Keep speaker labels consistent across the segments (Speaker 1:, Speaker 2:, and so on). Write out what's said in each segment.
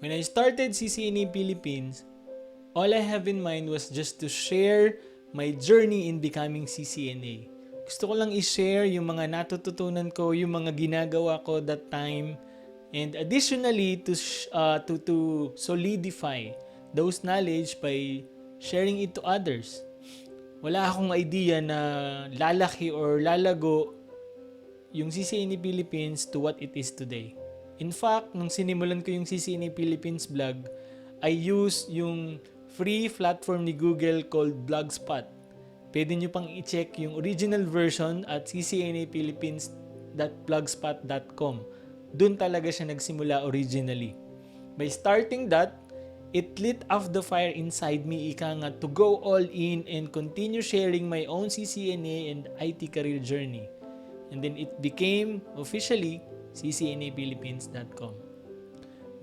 Speaker 1: When I started CCNA Philippines, all I have in mind was just to share my journey in becoming CCNA. Gusto ko lang i-share yung mga natututunan ko, yung mga ginagawa ko that time, and additionally to solidify those knowledge by sharing it to others. Wala akong idea na lalaki or lalago yung CCNA Philippines to what it is today. In fact, nung sinimulan ko yung CCNA Philippines blog, I used yung free platform ni Google called Blogspot. Pwede nyo pang i-check yung original version at ccnaphilippines.blogspot.com. Doon talaga siya nagsimula originally. By starting that, it lit off the fire inside me, ika nga, to go all in and continue sharing my own CCNA and IT career journey. And then it became officially ccnaphilippines.com.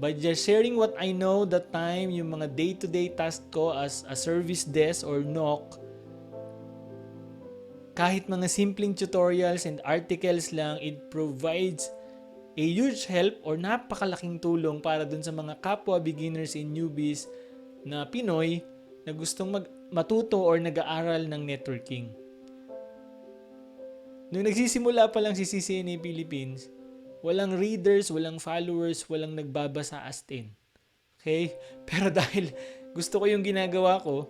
Speaker 1: By just sharing what I know that time, yung mga day-to-day task ko as a service desk or NOC, kahit mga simpleng tutorials and articles lang, it provides a huge help or napakalaking tulong para dun sa mga kapwa beginners and newbies na Pinoy na gustong matuto or nag-aaral ng networking. Nung nagsisimula pa lang si CCNA Philippines, walang readers, walang followers, walang nagbabasa as in. Okay? Pero dahil gusto ko yung ginagawa ko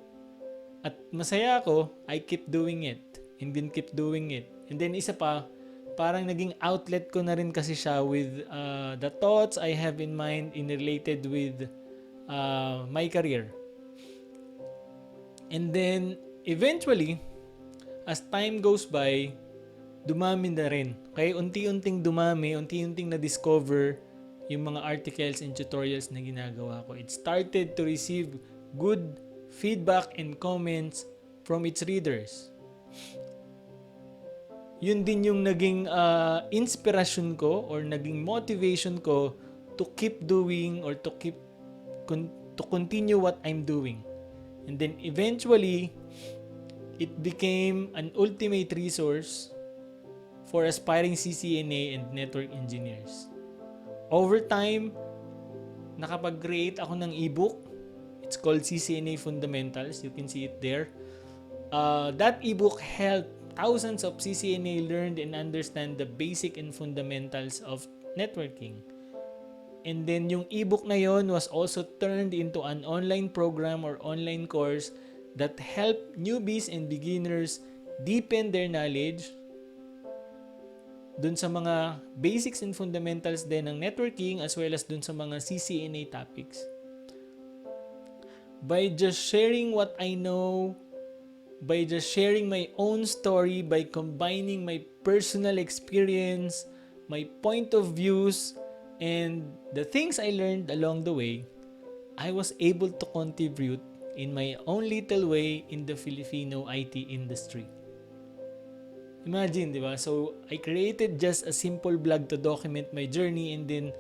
Speaker 1: at masaya ako, I keep doing it. And then keep doing it. And then isa pa, parang naging outlet ko na rin kasi siya with the thoughts I have in mind in related with my career. And then, eventually, as time goes by, dumami na rin. Okay? Unti-unting dumami, unti-unting na-discover yung mga articles and tutorials na ginagawa ko. It started to receive good feedback and comments from its readers. Yun din yung naging inspiration ko or naging motivation ko to keep doing or to continue what I'm doing. And then eventually, it became an ultimate resource for aspiring CCNA and network engineers. Over time, nakapag-create ako ng ebook. It's called CCNA Fundamentals. You can see it there. That ebook helped thousands of CCNA learn and understand the basic and fundamentals of networking. And then yung ebook na yon was also turned into an online program or online course that helped newbies and beginners deepen their knowledge dun sa mga basics and fundamentals din ng networking as well as dun sa mga CCNA topics. By just sharing what I know, by just sharing my own story, by combining my personal experience, my point of views, and the things I learned along the way, I was able to contribute in my own little way in the Filipino IT industry. Imagine, di ba? So, I created just a simple blog to document my journey and then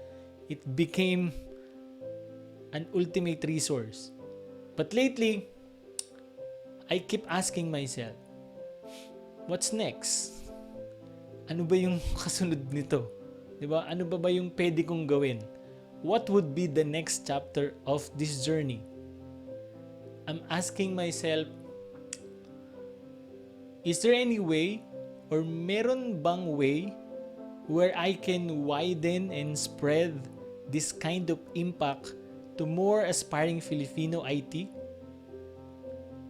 Speaker 1: it became an ultimate resource. But lately, I keep asking myself, what's next? Ano ba yung kasunod nito? Diba? Ano ba yung pwede kong gawin? What would be the next chapter of this journey? I'm asking myself, is there any way or meron bang way where I can widen and spread this kind of impact to more aspiring Filipino IT?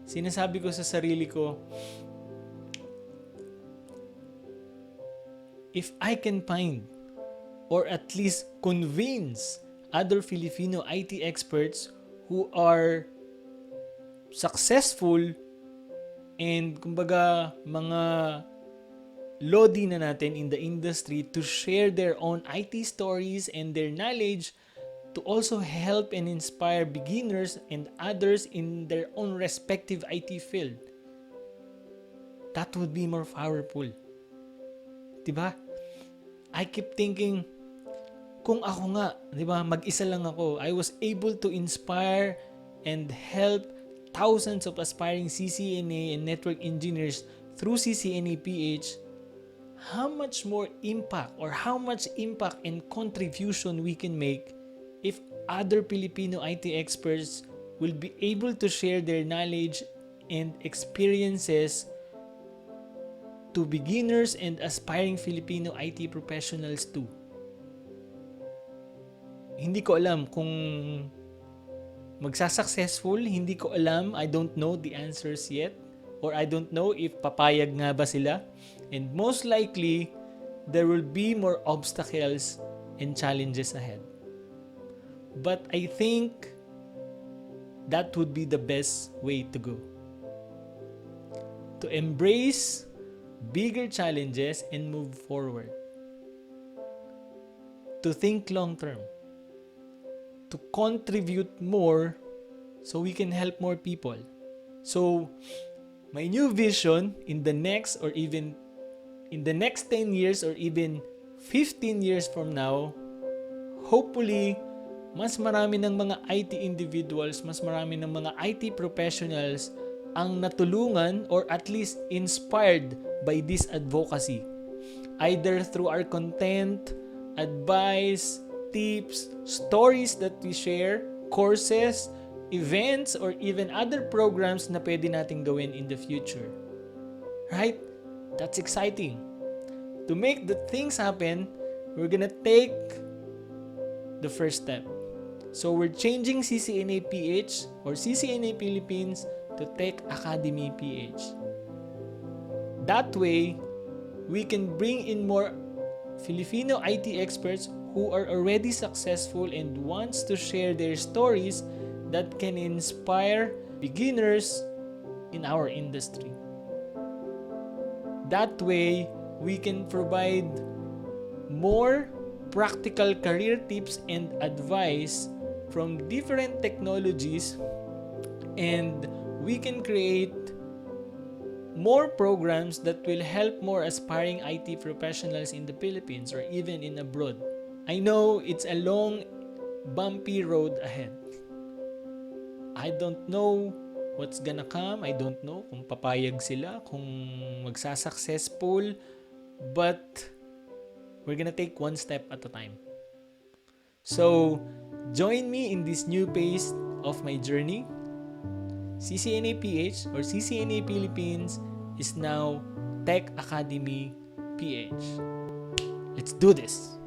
Speaker 1: Sinasabi ko sa sarili ko, if I can find or at least convince other Filipino IT experts who are successful and kumbaga mga lodi na natin in the industry to share their own IT stories and their knowledge to also help and inspire beginners and others in their own respective IT field. That would be more powerful. Diba? I keep thinking, kung ako nga, diba, mag-isa lang ako, I was able to inspire and help thousands of aspiring CCNA and network engineers through CCNAPH, how much more impact or how much impact and contribution we can make if other Filipino IT experts will be able to share their knowledge and experiences to beginners and aspiring Filipino IT professionals too. Hindi ko alam kung magsasuccessful, hindi ko alam, I don't know the answers yet, or I don't know if papayag nga ba sila. And most likely, there will be more obstacles and challenges ahead. But I think that would be the best way to go. To embrace bigger challenges and move forward. To think long term. To contribute more so we can help more people. So, my new vision in the next or even in the next 10 years or even 15 years from now, hopefully, mas marami ng mga IT individuals, mas marami ng mga IT professionals ang natulungan or at least inspired by this advocacy. Either through our content, advice, tips, stories that we share, courses, events, or even other programs na pwede nating gawin in the future. Right? That's exciting. To make the things happen, we're gonna take the first step. So we're changing CCNA.ph or CCNA Philippines to techacademy.ph. That way, we can bring in more Filipino IT experts who are already successful and wants to share their stories that can inspire beginners in our industry. That way, we can provide more practical career tips and advice from different technologies, and we can create more programs that will help more aspiring IT professionals in the Philippines or even in abroad. I know it's a long, bumpy road ahead. I don't know what's gonna come. I don't know kung papayag sila, kung magsasuccessful, but we're gonna take one step at a time. So, join me in this new phase of my journey. CCNA.ph or CCNA Philippines is now Tech Academy PH. Let's do this!